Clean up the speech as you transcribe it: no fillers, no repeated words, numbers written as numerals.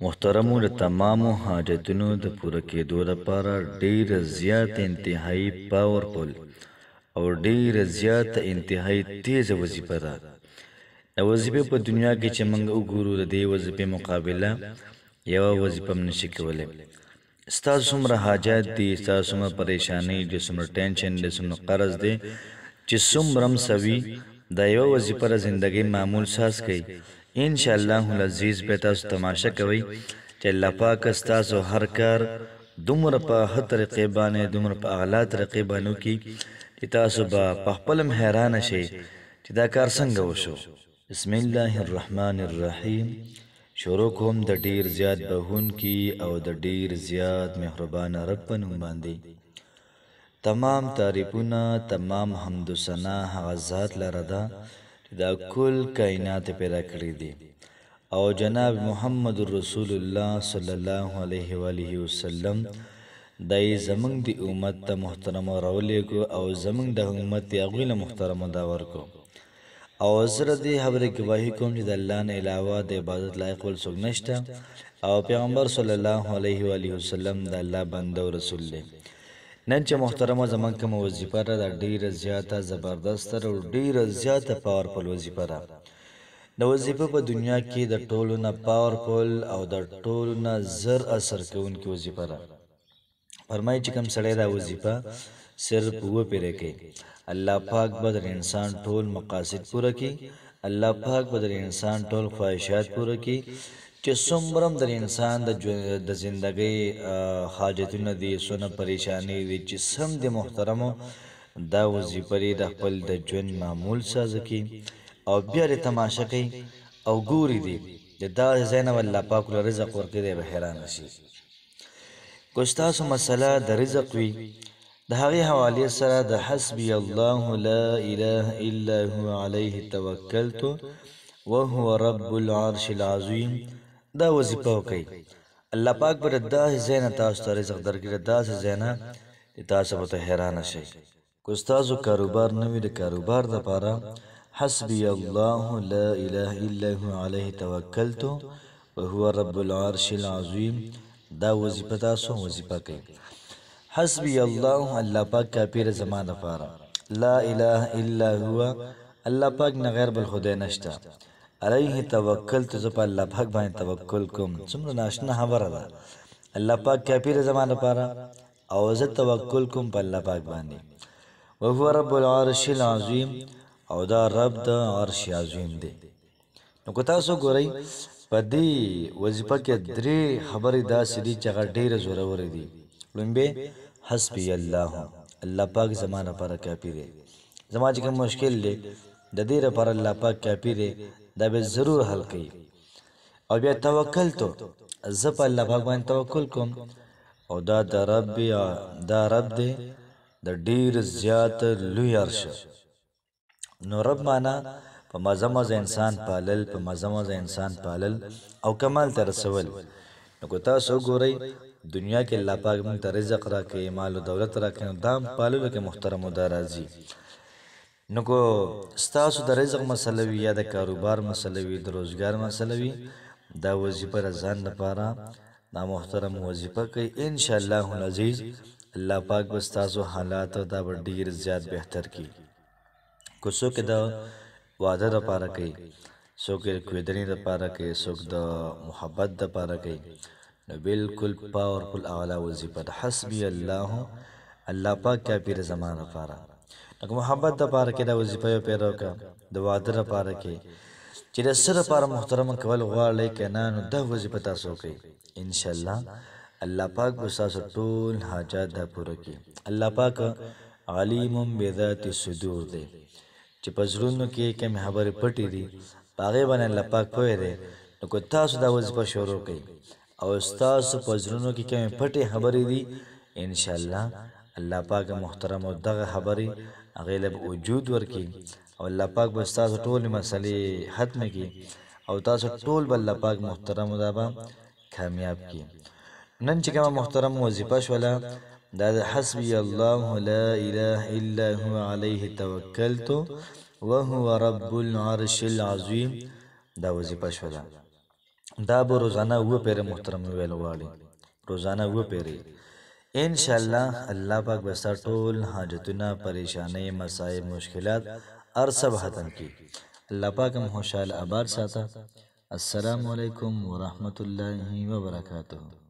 محترمو د تمامو حاجتونو د پوره کېدو لپاره ډیره زیاته انتهایی پاورفل او ډیره زیاته انتهایی تیزه وظیفه ده. د وظیفې په دنیا کې چې موږ وګورو د دې وظیفې مقابله یوه وظیفه هم نشي کولی. ستاسو څومره حاجات دي، ستاسو څومره پریشانۍ دي، څومره ټینشن دی، څومره قرض دی چې څومره هم سوي دا یوه وظیفه د زندګۍ معمول ساز کوي. انشاءالله العزیز به تاسو تماشه کوئ چې الله پاک ستاسو هر کار دومره په ښه طریقې باندې دومره په اعلی طریقې باندې وکړي چې تاسو به په خپل هم حیرانه شئ چې دا کار څنګه وشو. بسم الله الرحمن الرحیم. شروع کوم د ډیر زیات بخښونکي او د ډیر زیات مهربانه رب په نوم باندې. تمام تعریفونه، تمام حمد و ثنا هغه ذات لره ده چې دا کل کائنات پیدا کړي دي او جناب محمد رسول الله صلی الله علیه و آله وسلم دای زمونږ د امت ته محترم راولېږو او زمونږ د امت د هغوی له محترمو دا ورکو. او زه دې خبرې ګواهي کوم چې د الله نه علاوه د عبادت لایق بل څوک نشته او پیغمبر صلی الله علیه و آله وسلم د الله بنده او رسول دی. نن چې محترمه زمونږ کومه وظیفه ده دا ډیره زیاته زبردسته او ډیره زیاته پاورفل وظیفه ده. د وظیفه په دنیا کې د ټولو نه پاورفل او د ټولو نه زر اثر کوونکې وظیفه ده. فرمایي چې کوم سړی دا وظیفه صرف اووه پیرې کوي، الله پاک به د انسان ټول مقاصد پوره کړي، الله پاک به د انسان ټول خواهشات پوره کړي چې څومره د انسان د زندګۍ حاجتونه دي، څونه پریشانۍ دي چې سم د محترمو دا وظیفه د خپل د ژوند معمول سازه کړي او بیا یې تماشه کوي او ګوري دي د داسې ځای نه الله پاک له رزق ورکړي دی به حیرانه شي. که ستاسو مسله د رزق وي د هغې حوالې سره د حسبي الله لا اله الا هو علیه توکلت وهو رب العرش العظیم دا وظیفه وکړئ. الله پاک به د داسې ځای نه تاسو ته رزق درکړي، د داسې ځای نه چې تاسو به ته حیرانه شئ. که ستاسو کاروبار نه وي د کاروبار دپاره حسبي الله لا اله الا هو علیه توکلت وهو رب العرش العظیم دا وظیفه تاسو وظیفه کوي. حسبي الله الله پاک کافی د زما دپاره، لا اله الا هو الله پاک نه غیر بل خدای نشته، علیه توکلت زه په الله پاک باندې توکل کوم. څومره ناشنا خبره ده، الله پاک کافی د زما دپاره او زه توکل کوم په الله پاک باندې. وهو رب العرش العظیم او دا رب د عرش عظیم دی. نو که تاسو ګورئ په دې وظیفه کې درې خبرې داسې دي چې هغه ډېرې زورورې دي. لومبې حسبي الله الله پاک زما لپاره کافي دی، زما چې کوم مشکل دی د دې لپاره الله پاک کافي دی، دا به ضرور حل کوي. او بیا توکل تو زه په الله پاک باندې توکل کوم او دا د رب دی د ډېر زیات لوی عرش. نو رب معنا په مزه مزه انسان پالل، په مزه مزه انسان پالل او کمال ته رسول. نو که تاسو ګورئ دنیا کې الله پاک موږ ته رزق راکوي، مال و دولت راکوي، نو دا پاللو کې محترمو دا راځي. نو که ستاسو د رزق مسله وي یا د کاروبار مسله وي، د روزګار مسله وي، دا وظیفه د ځان لپاره دا محترم وظیفه کوي. انشاءالله العزیز الله پاک به ستاسو حالات دا به ډېر زیات بهتر کړي. که څوک د واده دپاره کوي، څوک د کویدنې دپاره کوي، څوک د محبت دپاره کوي، نو بالکل پاورفل اعلی وظیفه ده. حسبي الله الله پاک کافي د زما لپاره. نو که محبت دپاره کې دا وظیفه یو پیدا وکړه، د واده دپاره کې چې د څه دپاره محترمه کول غواړئ که نه، نو دا وظیفه تاسو وکړئ. انشاءالله الله پاک به ستاسو ټول حاجات دا پوره کړي. الله پاک علیم بذات الصدور دی چې په زړونو کې کومې خبرې پټې دي په هغې باندې الله پاک پوه دی. نو که تاسو دا وظیفه شروع کړئ او ستاسو په زړونو کې کومې پټې خبرې دي، انشاءالله الله پاک محترم او دغه خبرې هغې له وجود ورکړي او الله پاک به ستاسو ټولې مسلې ختمې کړي او تاسو ټول به الله پاک محترم دا به کامیاب کړي. نن چې کومه محترم وظیفه شوله دا د حسبي الله لا اله الا هو علیه توکلت وهو رب العرش العظیم دا وظیفه شوله. دا به روزانه اوه پیره محترم ویل غواړي، روزانه اوه پیرې. انشاءالله الله پاک به ستا ټول حاجتونه، پریشانۍ، مصائب، مشکلات هر څه به ختم کړي. الله پاک هم خوشحاله آباد ساته. السلام علیکم ورحمة الله وبرکاته.